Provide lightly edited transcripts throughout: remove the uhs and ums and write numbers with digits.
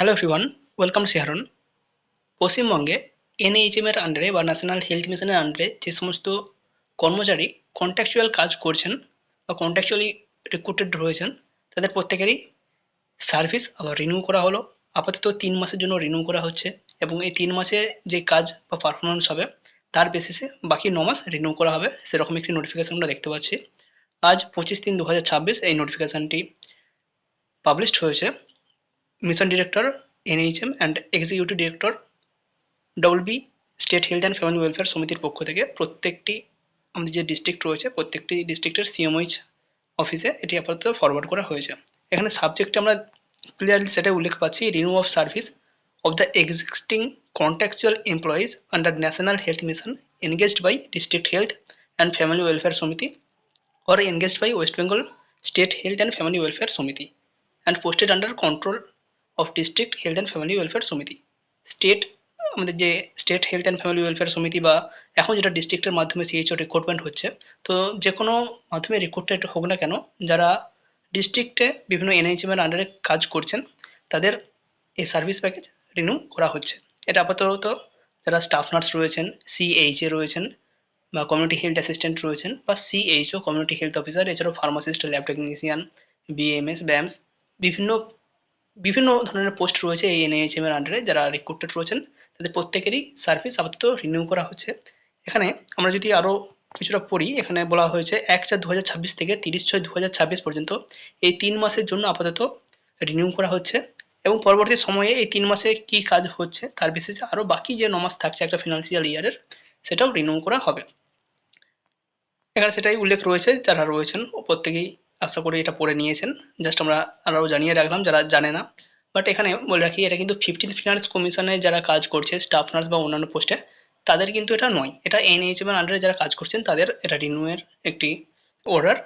Hello everyone, welcome শিহারন। পশ্চিমবঙ্গে NHM এর আন্ডারে বা ন্যাশনাল হেলথ মিশনের আন্ডারে যে সমস্ত কর্মচারী কন্ট্রাকচুয়াল কাজ করছেন বা কন্ট্রাকচুয়ালি রিক্রুটেড রয়েছেন, তাদের প্রত্যেকেরই সার্ভিস আবার রিনিউ করা হলো। আপাতত 3 মাসের জন্য রিনিউ করা হচ্ছে এবং এই 3 মাসে যে কাজ বা পারফরমেন্স হবে তার বেসিসে বাকি 9 মাস রিনিউ করা হবে, সেরকম একটি নোটিফিকেশন আমরা দেখতে পাচ্ছি। আজ 25/3/2026 এই নোটিফিকেশনটি পাবলিশড হয়েছে। Mission director NHM and executive director WB state health and family welfare সমিতির পক্ষ থেকে প্রত্যেকটি আমাদের যে ডিস্ট্রিক্ট রয়েছে প্রত্যেকটি ডিস্ট্রিক্টের সিএমওইচ অফিসে এটি আপাতত ফরওয়ার্ড করা হয়েছে। এখানে সাবজেক্টে আমরা ক্লিয়ারলি সেটাই উল্লেখ পাচ্ছি, renew of service of the existing contractual employees under National Health Mission engaged by district health and family welfare samiti or engaged by West Bengal State Health and Family Welfare Samiti and posted under control of District Health and Family Welfare Samiti. State আমাদের যে state health and family welfare সমিতি বা এখন যেটা ডিস্ট্রিক্টের মাধ্যমে CHO recruitment হচ্ছে, তো যে কোনো মাধ্যমে রিক্রুটেড হোক না কেন, যারা ডিস্ট্রিক্টে বিভিন্ন এনএইচএম এর আন্ডারে কাজ করছেন তাদের এই সার্ভিস প্যাকেজ রিনিউ করা হচ্ছে। এটা আপাতত যারা স্টাফ নার্স রয়েছেন, সিএইচএ রয়েছেন বা কমিউনিটি হেলথ অ্যাসিস্ট্যান্ট রয়েছেন বা সিএইচও কমিউনিটি হেলথ অফিসার, এছাড়াও ফার্মাসিস্ট, ল্যাব টেকনিশিয়ান, বিএমএস, ব্যামস, বিভিন্ন বিভিন্ন ধরনের পোস্ট রয়েছে এই এনএইচএম এর আন্ডারে। যারা রিক্রুটেড রয়েছেন তাদের প্রত্যেকেরই সার্ভিস আপাতত রিনিউ করা হচ্ছে। এখানে আমরা যদি আরও কিছুটা পড়ি, এখানে বলা হয়েছে 1/4/2026 থেকে 30/6/2026 পর্যন্ত এই 3 মাসের জন্য আপাতত রিনিউ করা হচ্ছে এবং পরবর্তী সময়ে এই 3 মাসে কী কাজ হচ্ছে তার বেসিসে আরও বাকি যে 9 মাস থাকছে একটা ফিনান্সিয়াল ইয়ারের, সেটাও রিনিউ করা হবে। এখানে সেটাই উল্লেখ রয়েছে, যারা রয়েছেন প্রত্যেকেই আশা করি এটা পড়ে নিয়েছেন। জাস্ট আমরা আরও জানিয়ে রাখলাম যারা জানে না। বাট এখানে বলে রাখি, এটা কিন্তু 15th ফিনান্স কমিশনে যারা কাজ করছে স্টাফ নার্স বা অন্যান্য পোস্টে, তাদের কিন্তু এটা নয়। এটা এনএইচএম এর আন্ডারে যারা কাজ করছেন তাদের এটা রিনিউয়ের একটি অর্ডার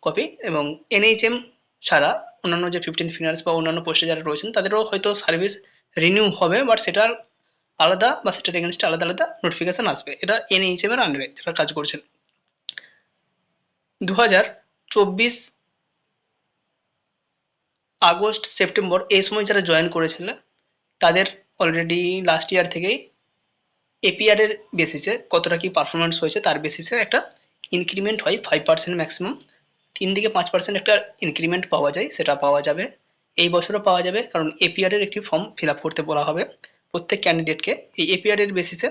কপি, এবং এনএইচএম ছাড়া অন্যান্য যে 15th ফিনান্স বা অন্যান্য পোস্টে যারা রয়েছেন তাদেরও হয়তো সার্ভিস রিনিউ হবে, বাট সেটার আলাদা বা সেটার এগেনস্টে আলাদা আলাদা নোটিফিকেশন আসবে। এটা এনএইচএম এর আন্ডারে যারা কাজ করছেন। 2024 আগস্ট সেপ্টেম্বর এই সময় যারা জয়েন করেছিল তাদের অলরেডি লাস্ট ইয়ার থেকেই এপিআর এর বেসিসে কতটা কি পারফরমেন্স হয়েছে তার বেসিসে একটা ইনক্রিমেন্ট হয় 5% ম্যাক্সিমাম। 3 থেকে 5% একটা ইনক্রিমেন্ট পাওয়া যায়, সেটা পাওয়া যাবে এই বছরও পাওয়া যাবে, কারণ এপিআর এর একটি ফর্ম ফিল আপ করতে বলা হবে প্রত্যেক ক্যান্ডিডেটকে। এই এপিআর এর বেসিসে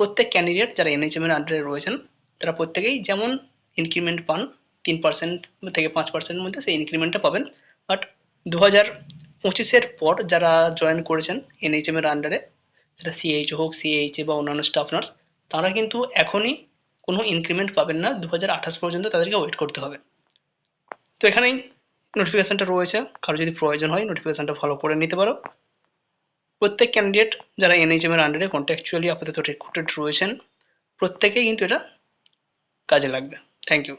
প্রত্যেক ক্যান্ডিডেট যারা এনএইচএম এর আন্ডারে রয়েছেন তারা প্রত্যেকেই যেমন ইনক্রিমেন্ট পান 3% থেকে 5%-এর মধ্যে সেই ইনক্রিমেন্টটা পাবেন। বাট 2025-এর পর যারা জয়েন করেছেন এনএইচএম এর আন্ডারে, সেটা সিএইচ হোক, সিএইচএ বা অন্যান্য স্টাফ নার্স, তারা কিন্তু এখনই কোনো ইনক্রিমেন্ট পাবেন না। 2028 পর্যন্ত তাদেরকে ওয়েট করতে হবে। তো এখানেই নোটিফিকেশনটা রয়েছে, কারো যদি প্রয়োজন হয় নোটিফিকেশনটা ফলো করে নিতে পারো। প্রত্যেক ক্যান্ডিডেট যারা এনএইচএম এর আন্ডারে কন্ট্রাকচুয়ালি আপাতত রিক্রুটেড রয়েছেন প্রত্যেকেই কিন্তু এটা কাজে লাগবে। Thank you.